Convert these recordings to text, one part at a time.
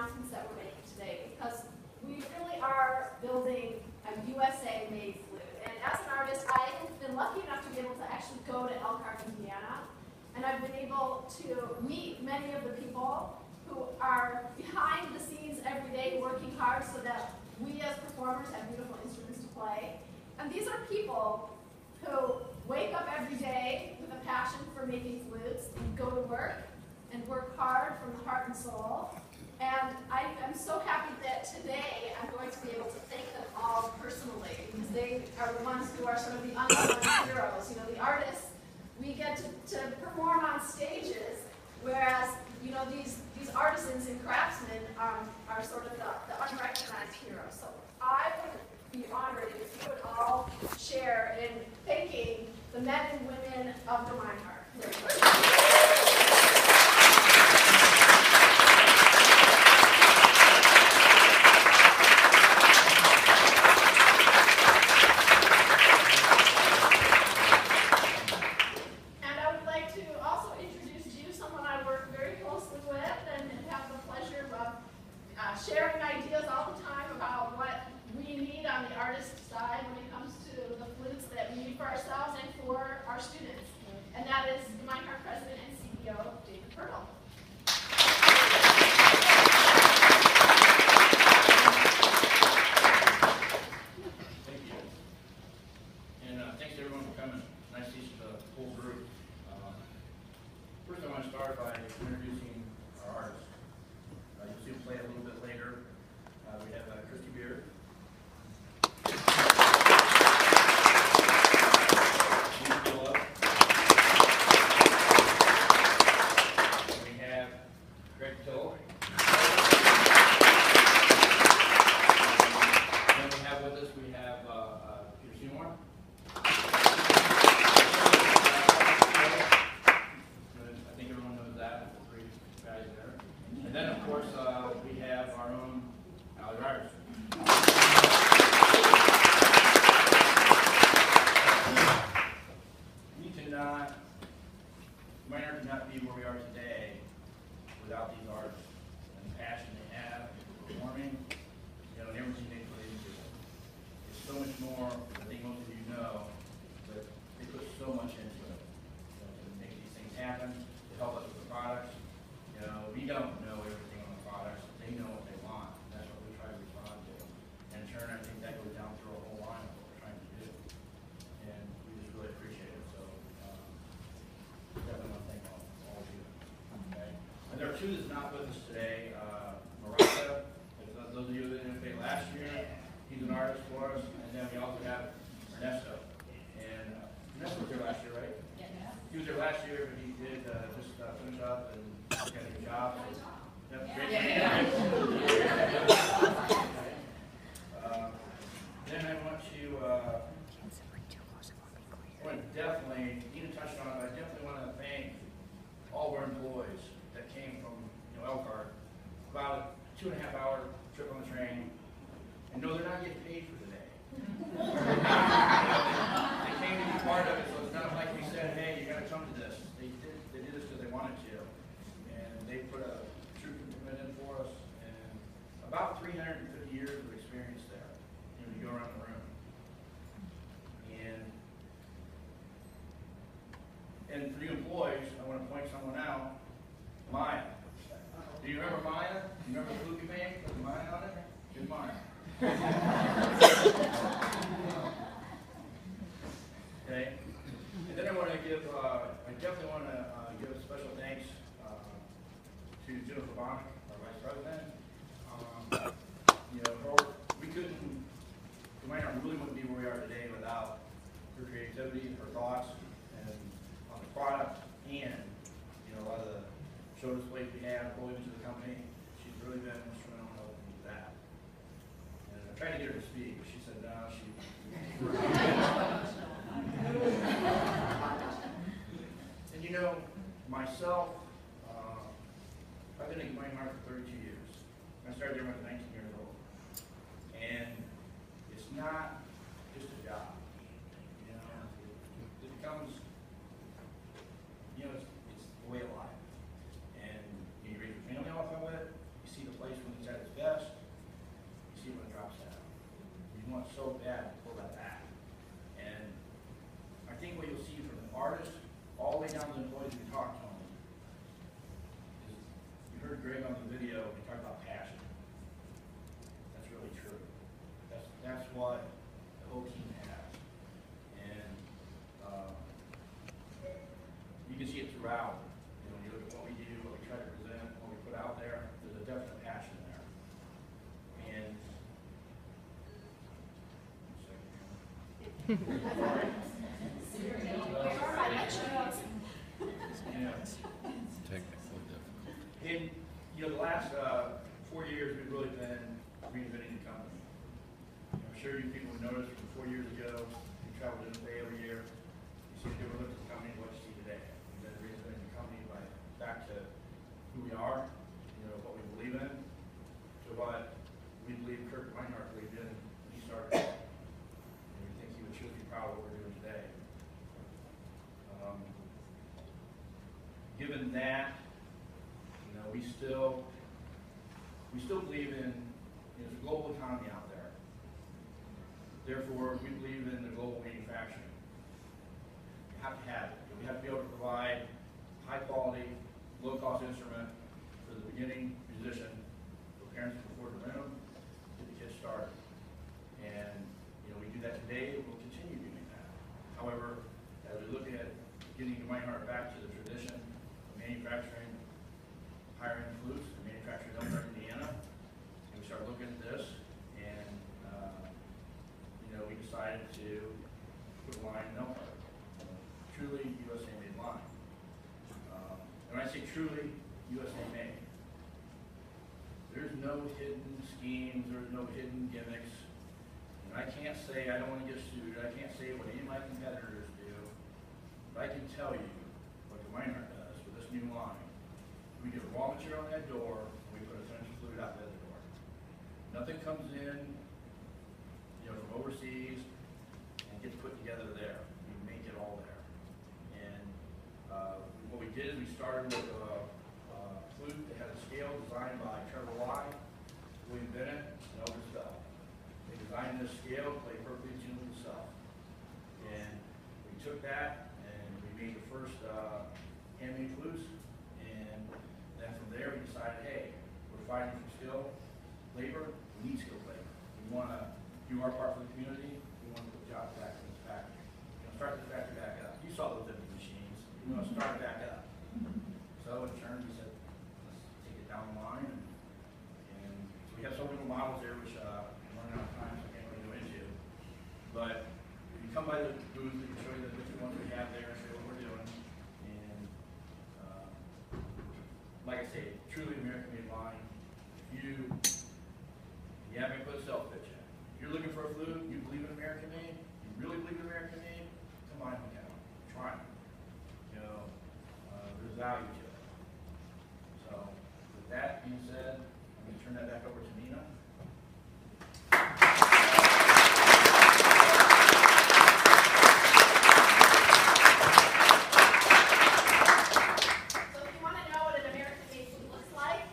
announcements that we're making today, because we really are building a USA-made flute. And as an artist, I have been lucky enough to be able to actually go to Elkhart, Indiana, and I've been able to meet many of the people who are behind the scenes every day working hard so that we as performers have beautiful instruments to play. And these are people who wake up every day with a passion for making flutes and go to work and work hard from the heart and soul. And I'm so happy that today I'm going to be able to thank them all personally, because they are the ones who are sort of the unknown heroes. You know, the artists, we get to perform on stages, whereas, you know, these artisans and craftsmen are sort of the unrecognized heroes. So I would be honored if you would all share in thanking the men and women of Gemeinhardt. Sharing ideas all the time about what we need on the artist side when it comes to the flutes that we need for ourselves and for our students. And that is Gemeinhardt President and CEO, Pirtle. Thank you. And thanks to everyone for coming. Nice to see the whole group. First, I want to start by introducing our artists. You'll see them play a little bit later. We have Christy Beard. Nina Perlove. We have Pirtle. Then we have with us, we have Peter Seymour. I think everyone knows that, the three guys there. And then, of course, we have our own artist. Gemeinhardt could not be where we are today without these artists and the passion they have for performing, you know, and everything they put into it. It's so much more, I think most of you know, but they put so much into it, you know, to make these things happen, to help us with the products. You know, we don't know everything on the products. They know what they want. And that's what we try to respond to. And in turn, I think that goes down through a whole line of what we're trying to do. And we just really appreciate it. So definitely want to thank all of you. Okay. And there are two that's not with us today. Marissa, those of you that didn't NFA last year, he's an artist for us. And then we also have Ernesto. And Ernesto was here last year, right? Yeah. He was here last year, but he did just finish up and get a good job. Yep, great. Then I want to definitely, Nina touched on it, I definitely want to thank all of our employees that came from Elkhart. About a 2.5-hour trip on the train. And no, they're not getting paid for the day. They came to be part of it, so it's not like we said, hey, you got to come to this. They did this because they wanted to. And they put a true commitment in for us. And about 350 years of experience there. You know, you go around the room. And for you employees, I want to point someone out. Maya. Do you remember Maya? You remember the flute you made with Maya on it? Here's Maya. Okay. And then I want to give, I definitely want to give a special thanks to Jennifer Bonnick, our Vice President. You know, we couldn't, Gemeinhardt really wouldn't be where we are today without her creativity, her thoughts, and on the product, and you know, a lot of the show displays we have going into the company. She's really been instrumental in helping with that. And I tried to get her to speak, but she said no. And you know, myself, I've been at Gemeinhardt for 32 years. I started there when I was 19 years old. And it's not just a job. You know, it becomes, you know, it's the way of life. And you raise your family off of it. You see the place when Where are my lunch notes? Yeah. Technical difficulty. In the last 4 years, we've really been reinventing the company. I'm sure you people have noticed from 4 years ago, we traveled to NFA every year. You see a different look at the company and what you see today. We've been reinventing the company back to who we are, what we believe in, to what we believe Kurt Gemeinhardt believed in when he started. And we think he would truly be proud of what we're doing today. Given that, we still believe in there's a global economy out there. Therefore, we believe in the global manufacturing. You have to have it. We have to be able to provide high quality, low cost instrument for the beginning musician, for parents to afford to rent them, get the kids started. And we do that today. We'll continue doing that. However, as we look at getting Gemeinhardt back to the tradition of manufacturing higher-end flutes and manufacturing them in Indiana, and we started looking at this, and we decided to put a line in Elkhart, truly USA made line. And when I say truly USA made, there's no hidden schemes, there's no hidden gimmicks. And I can't say I don't want to get sued. I can't say what any of my competitors do. But I can tell you what Gemeinhardt does with this new line. We get raw material on that door, and we put a finished flute out the door. Nothing comes in, from overseas and gets put together there. We make it all there. And what we did is we started with a flute that had a scale designed by William Bennett, and Elvis Bell. They designed this scale to play perfectly in tune with itself. And we took that and we made the first handmade flutes. And then from there we decided, hey, we're fighting for skilled labor. We need skilled labor. We want to do our part for the community. We want to put jobs back in this factory. Start this factory back up. You saw those empty machines. We want to start it back up. So in turn, we said, let's take it down the line. And so we have some little models there, which I'm running out of time, so I can't really go into. But if you come by the booth, we can show you the different ones we have there and show you what we're doing. And like I say, truly American-made line. If you haven't put a sales pitch in. If you're looking for a flute, you believe in American-made, you really believe in American-made, come on, try them. There's value to it. So, with that being said, I'm going to turn that back over to Nina. So if you want to know what an American-made flute looks like,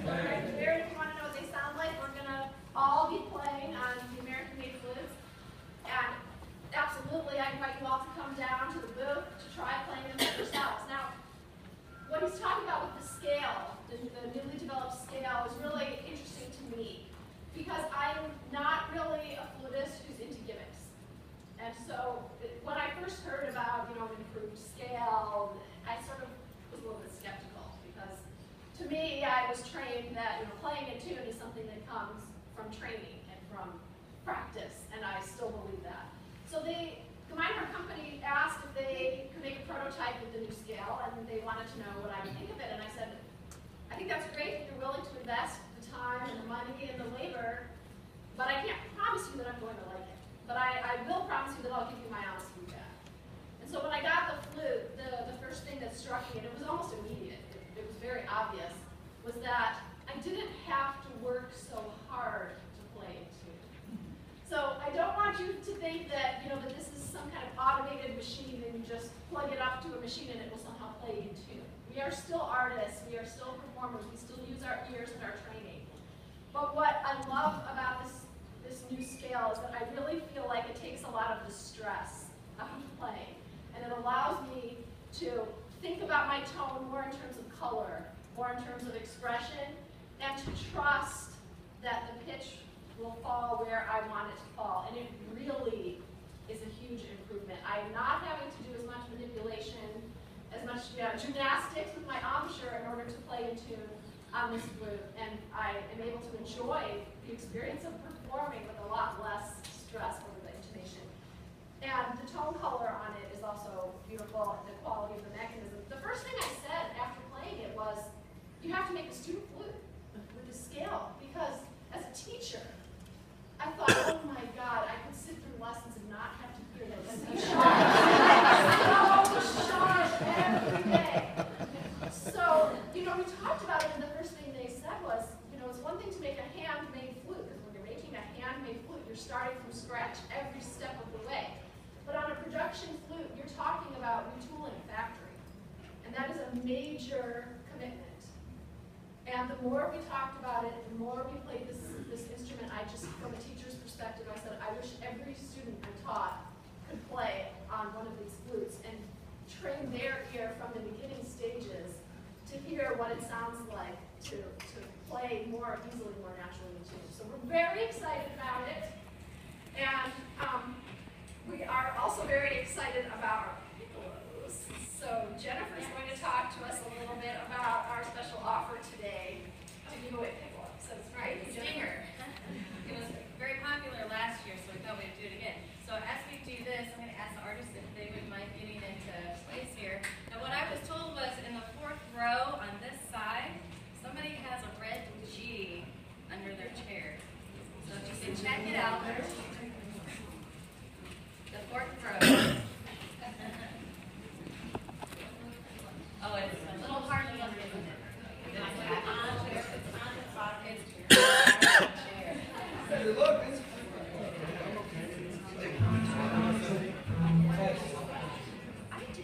right here, if you want to know what they sound like, we're going to all be playing on the American-made flutes. And absolutely, I invite you all to come down to the booth to try playing them for yourselves. Now, what he's talking about with the scale, the newly developed scale, is really interesting to me because I'm not really a flutist who's into gimmicks. And so when I first heard about, an improved scale, I sort of was a little bit skeptical because to me, I was trained that playing in tune is something that comes from training and from practice, and I still believe that. So the Gemeinhardt company asked if they could make a prototype with the new scale, and they wanted to know what I would think of it. And I said, I think that's great if you're willing to invest the time and the money and the labor, but I can't promise you that I'm going to like it. But I will promise you that I'll give you my honest feedback. And so when I got the flute, the first thing that struck me, and it was almost immediate, it was very obvious, was that I didn't have to work so hard to play it tune. So I don't want you to think that that this is some kind of automated machine and you just plug it up to a machine and it will somehow play in tune. We are still artists, we are still performers, we still use our ears in our training. But what I love about this new scale is that I really feel like it takes a lot of the stress out of playing. And it allows me to think about my tone more in terms of color, more in terms of expression, and to trust that the pitch will fall where I want it to fall. And it really is a huge improvement. I'm not having to do as much manipulation, as much gymnastics with my embouchure in order to play in tune on this flute. And I am able to enjoy the experience of performing with a lot less stress over the intonation. And the tone color on it is also beautiful, and the quality of the mechanism. The first thing I said after playing it was, you have to make a student flute with a scale, because as a teacher, I thought, oh my God, I could sit through lessons and not have to hear those C sharp, so sharp every day. So, you know, we talked about it, and the first thing they said was, you know, it's one thing to make a handmade flute, because when you're making a handmade flute, you're starting from scratch every step of the way. But on a production flute, you're talking about retooling a factory, and that is a major commitment. And the more we talked about it, the more we played this instrument, I just, from a teacher's perspective, I said, I wish every student I taught could play on one of these flutes and train their ear from the beginning stages to hear what it sounds like to play more easily, more naturally too. So we're very excited about it. And we are also very excited about our Pirtles. So Jennifer's going to talk to us a little bit about our special offer today to give away Pirtle. So it's right, Stinger. It was very popular last year, so we thought we'd do it again. So as we do this, I'm going to ask the artists if they would mind getting into place here. Now what I was told was in the 4th row on this side, somebody has a red G under their chair. So if you can check it out. The 4th row. Oh, it's a little hard to look at. It's on the bottom. It's on the chair. Hey, look, it's I do.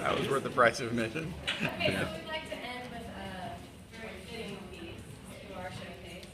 That was worth the price of admission. Okay, so we'd like to end with a very fitting piece to our showcase.